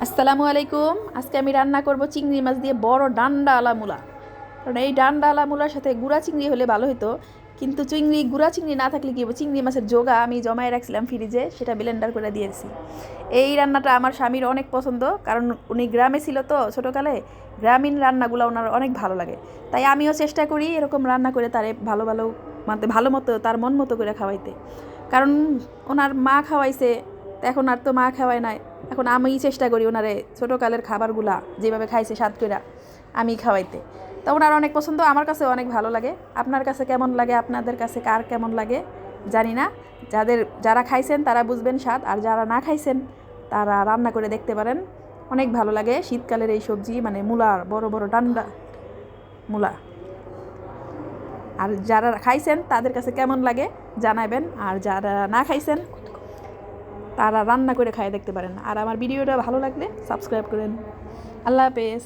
আসসালামু আলাইকুম। আজকে আমি রান্না করব চিংড়ি মাছ দিয়ে বড় ডান্ডাওয়ালা মূলা। কারণ এই ডান্ডাওয়ালা মূলার সাথে গুঁড়া চিংড়ি হলে ভালো হতো, কিন্তু গুঁড়া চিংড়ি না থাকলে কি হবে, চিংড়ি মাছের জোগা আমি জমায় রাখছিলাম ফ্রিজে, সেটা ব্লেন্ডার করে দিয়েছি। এই রান্নাটা আমার স্বামীর অনেক পছন্দ, কারণ উনি গ্রামে ছিল তো ছোটোকালে, গ্রামীণ রান্নাগুলো ওনার অনেক ভালো লাগে। তাই আমিও চেষ্টা করি এরকম রান্না করে তারে ভালো ভালো ভালো মতো তার মন মতো করে খাওয়াইতে। কারণ ওনার মা খাওয়াইছে, এখন আর তো মা খাওয়ায় নাই, এখন আমি চেষ্টা করি ওনারে ছোটোকালের খাবারগুলা যেভাবে খাইছে স্বাদ কইরা আমি খাওয়াইতে। তো ওনার অনেক পছন্দ, আমার কাছে অনেক ভালো লাগে। আপনার কাছে কেমন লাগে, আপনাদের কাছে কার কেমন লাগে জানি না। যারা খাইছেন তারা বুঝবেন স্বাদ, আর যারা না খাইছেন তারা রান্না করে দেখতে পারেন, অনেক ভালো লাগে। শীতকালের এই সবজি মানে মূলার বড় বড় ডান্ডা মূলা, আর যারা খাইছেন তাদের কাছে কেমন লাগে জানাবেন, আর যারা না খাইছেন তারা রান্না করে খাইয়ে দেখতে পারেন। আর আমার ভিডিওটা ভালো লাগলে সাবস্ক্রাইব করেন। আল্লাহ হাফেজ।